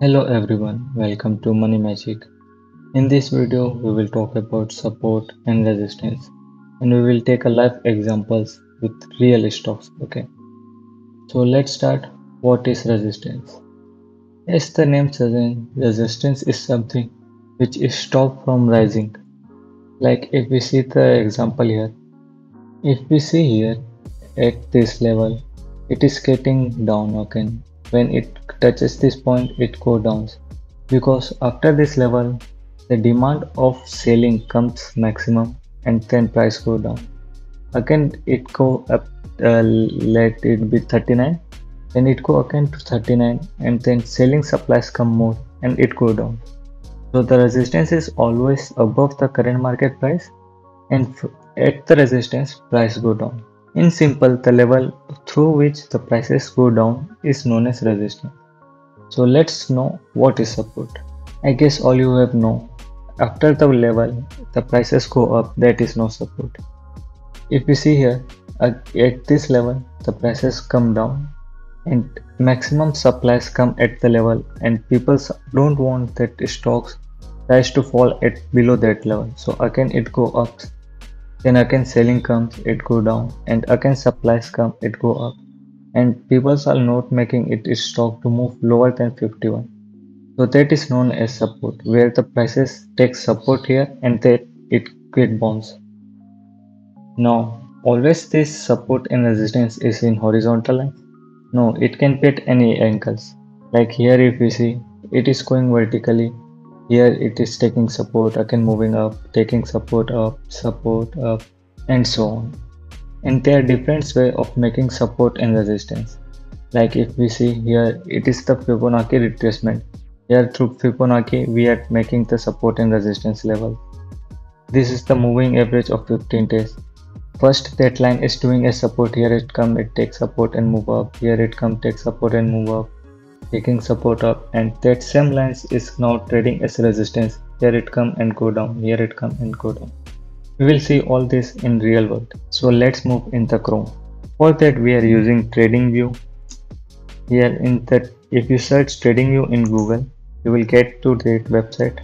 Hello everyone, welcome to Money Magic. In this video, we will talk about support and resistance, and we will take a live examples with real stocks. Okay, so let's start. What is resistance? As the name suggests, resistance is something which is stopped from rising. Like if we see the example here, if we see here at this level, it is getting down. Okay, when it touches this point, it go down because after this level the demand of selling comes maximum and then price go down. Again it go up, let it be 39, then it go again to 39 and then selling supplies come more and it go down. So the resistance is always above the current market price, and at the resistance price go down. In simple, the level through which the prices go down is known as resistance. So let's know what is support. I guess all you have know. After the level, the prices go up, that is no support. If we see here, at this level, the prices come down and maximum supplies come at the level, and people don't want that stocks price to fall at below that level. So again it go up, then again selling comes, it go down, and again supplies come, it go up, and people are not making it stock to move lower than 51. So that is known as support, where the prices take support here and then it get bounce. Now, always this support and resistance is in horizontal line. No, it can be at any angles. Like here if we see, it is going vertically. Here it is taking support, again moving up, taking support up, and so on. And there are different way of making support and resistance. Like if we see here, it is the Fibonacci retracement. Here through Fibonacci, we are making the support and resistance level. This is the moving average of 15 days. First that line is doing a support. Here it come, it takes support and move up. Here it come, takes support and move up, taking support up. And that same lines is now trading as resistance. Here it come and go down. Here it come and go down. We will see all this in real world. So let's move in the Chrome. For that we are using TradingView. Here in that, if you search TradingView in Google, you will get to that website.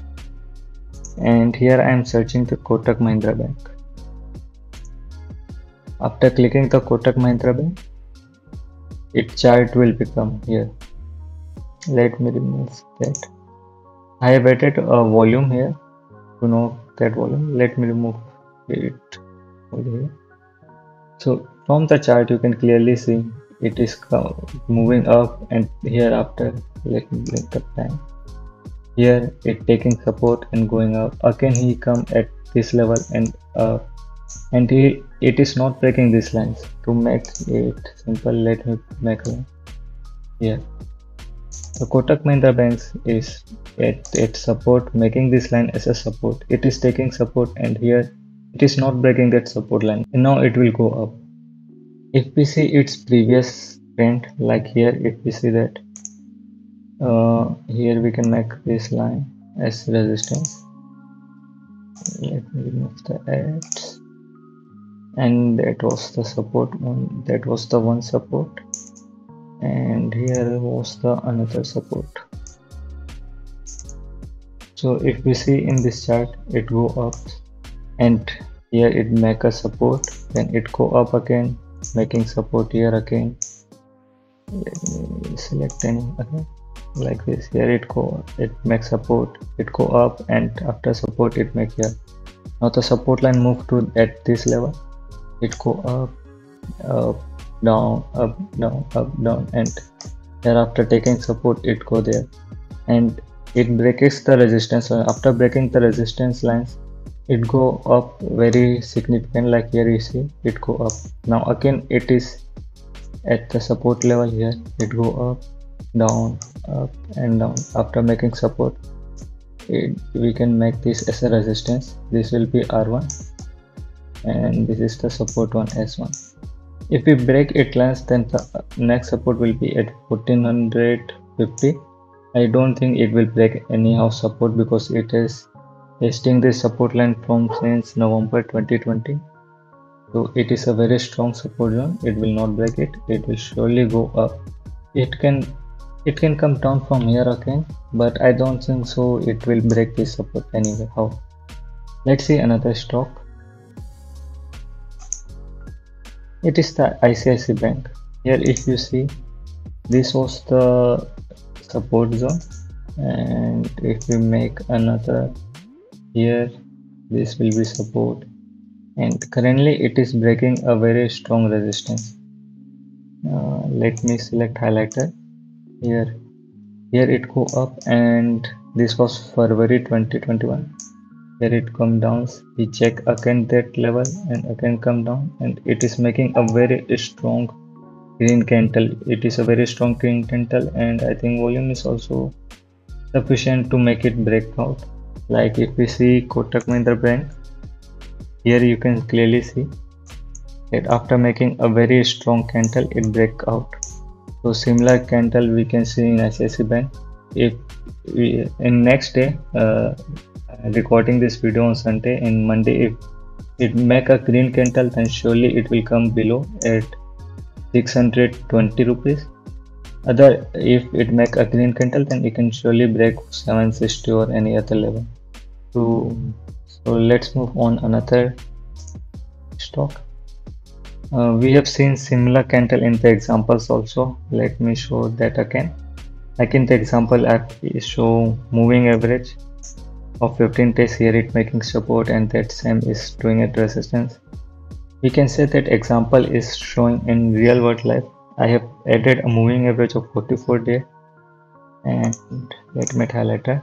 And here I am searching the Kotak Mahindra Bank. After clicking the Kotak Mahindra Bank, its chart will become here. Let me remove that. I have added a volume here to know that volume. Let me remove it over here. So from the chart you can clearly see it is moving up, and hereafter let me link the time. Here it taking support and going up. Again he come at this level and up, and it is not breaking these lines. To make it simple, let me make a line here. The Kotak Mahindra Banks is at support, making this line as a support. It is taking support, and here it is not breaking that support line, and now it will go up. If we see its previous trend, like here, if we see that here we can make this line as resistance. Let me remove the ads, and that was the support one. That was the one support, and here was the another support. So if we see in this chart, it go up, and here it make a support, then it go up again, making support here again. Let me select any again, like this. Here it makes support, it go up, and after support it make here. Now the support line move to at this level, it go up, down, up, down, and thereafter taking support it go there, and it breaks the resistance line. After breaking the resistance lines, it go up very significant, like here you see it go up. Now again it is at the support level. Here it go up, down, up, and down. After making support, we can make this as a resistance. This will be R1, and this is the support one, S1. If we break it lines, then the next support will be at 1450. I don't think it will break anyhow support, because it is testing this support line from since November 2020. So it is a very strong support zone. It will not break it. It will surely go up. It can It can come down from here again, but I don't think so it will break this support anyway. How? Let's see another stock. It is the ICICI Bank. Here if you see, this was the support zone, and if we make another here, this will be support, and currently it is breaking a very strong resistance. Let me select highlighter. Here it go up, and this was February 2021. Here it come down, we check again that level and again come down, and it is making a very strong green candle. It is a very strong green candle, and I think volume is also sufficient to make it break out. Like if we see Kotak Mahindra Bank, here you can clearly see that after making a very strong candle, it break out. So similar candle we can see in ICICI Bank. If we in next day, recording this video on Sunday, in Monday, if it make a green candle, then surely it will come below at 620 rupees. Other, if it make a green candle, then it can surely break 760 or any other level. So let's move on another stock. We have seen similar candle in the examples also. Let me show that again. Like in the example, I show moving average of 15 days. Here it making support, and that same is doing at resistance. We can say that example is showing in real world life. I have added a moving average of 44 days, and let me highlighter.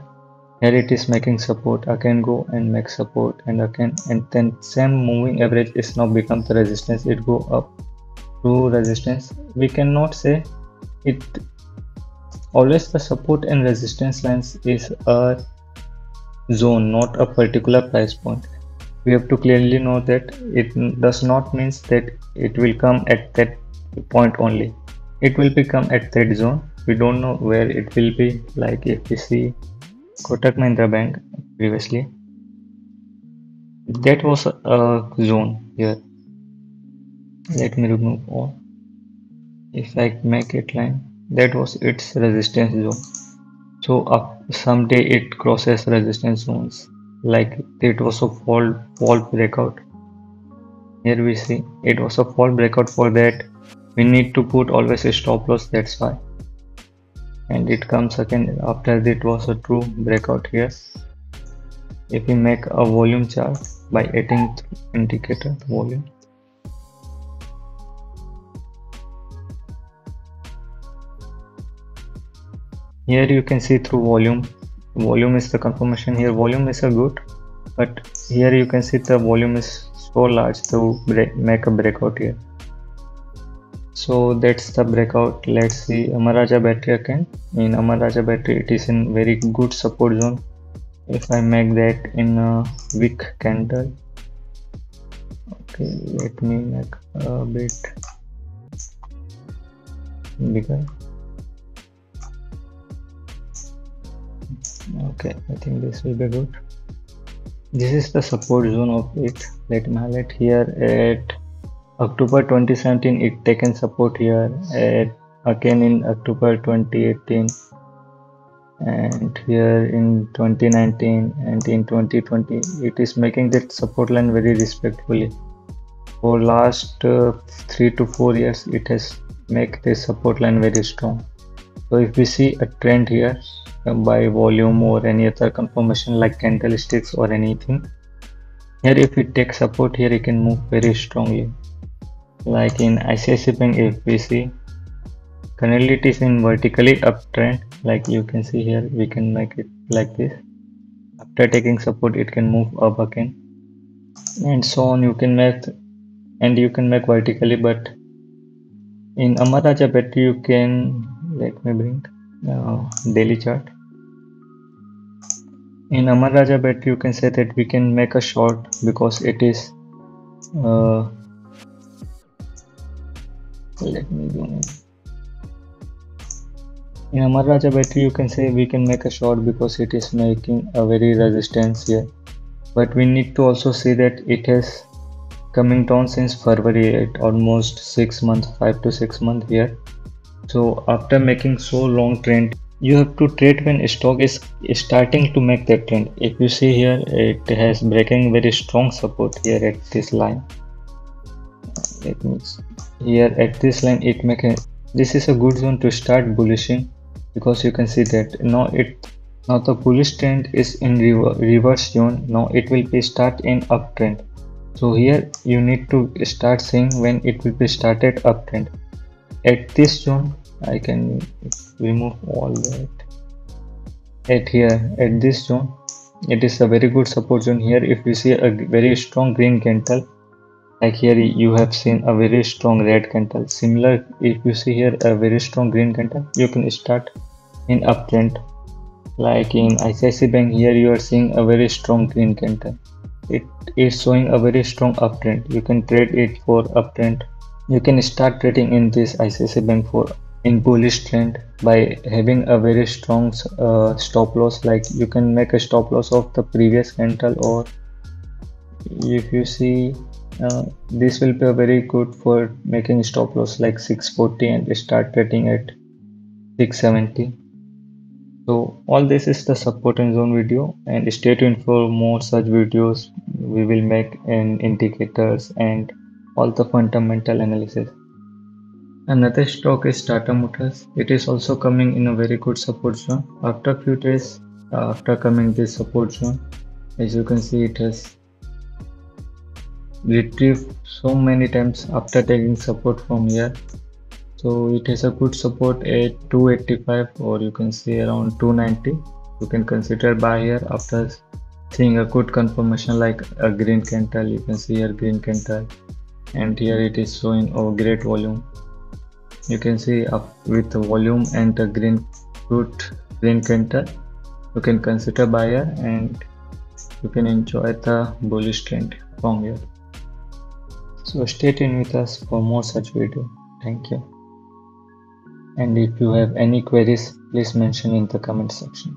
Here it is making support, again go and make support, and again, and then same moving average is now become the resistance. It go up to resistance. We cannot say it always. The support and resistance lines is a zone, not a particular price point. We have to clearly know that it does not mean that it will come at that point only. It will become at that zone. We don't know where it will be. Like if we see Kotak Mahindra Bank previously, that was a zone here. Let me remove all. If I make it line, that was its resistance zone. So someday it crosses resistance zones. Like it was a fall breakout. Here we see it was a fall breakout. For that we need to put always a stop loss. That's why. And it comes again after it was a true breakout here. If we make a volume chart by adding indicator volume, here you can see through volume is the confirmation. Here volume is a good, but here you can see the volume is so large to make a breakout here. So that's the breakout. Let's see Amara Raja battery again. In Amara Raja battery, it is in very good support zone. If I make that in a wick candle, okay, let me make a bit bigger. Okay, I think this will be good. This is the support zone of it. Let me highlight here at October 2017. It taken support here, at again in October 2018, and here in 2019, and in 2020. It is making that support line very respectfully. For last 3 to 4 years, it has make this support line very strong. So if we see a trend here by volume or any other confirmation like candlesticks or anything, here if it takes support, here it can move very strongly. Like in ICICI Bank, if we see currently it is in vertically uptrend. Like you can see here, we can make it like this. After taking support, it can move up again, and so on. You can make, and you can make vertically, but in Amara Raja battery you can, let me bring daily chart. In Amara Raja battery you can say that we can make a short because it is let me zoom in. In Amara Raja battery you can say we can make a short because it is making a very resistance here, but we need to also see that it has coming down since February at almost 6 months, 5 to 6 months here. So after making so long trend, you have to trade when stock is starting to make that trend. If you see here, it has breaking very strong support here at this line. It means here at this line it make a, this is a good zone to start bullishing, because you can see that now the bullish trend is in reverse zone. Now it will be start in uptrend. So here you need to start seeing when it will be started uptrend. At this zone I can remove all that. At here at this zone, it is a very good support zone. Here if you see a very strong green candle, like here you have seen a very strong red candle. Similar, if you see here a very strong green candle, you can start in uptrend. Like in ICICI Bank, here you are seeing a very strong green candle. It is showing a very strong uptrend. You can trade it for uptrend. You can start trading in this ICICI Bank for in bullish trend by having a very strong stop loss. Like you can make a stop loss of the previous candle, or if you see this will be a very good for making stop loss like 640 and start trading at 670. So all this is the support and zone video, and stay tuned for more such videos we will make in indicators and all the fundamental analysis. Another stock is Tata Motors. It is also coming in a very good support zone. After few days after coming this support zone, as you can see, it has retrieved so many times after taking support from here. So it has a good support at 285, or you can see around 290. You can consider buy here after seeing a good confirmation like a green candle. You can see here green candle, and here it is showing a great volume. You can see up with the volume and the good green candle, you can consider buyer and you can enjoy the bullish trend from here. So stay tuned with us for more such video. Thank you. And if you have any queries, please mention in the comment section.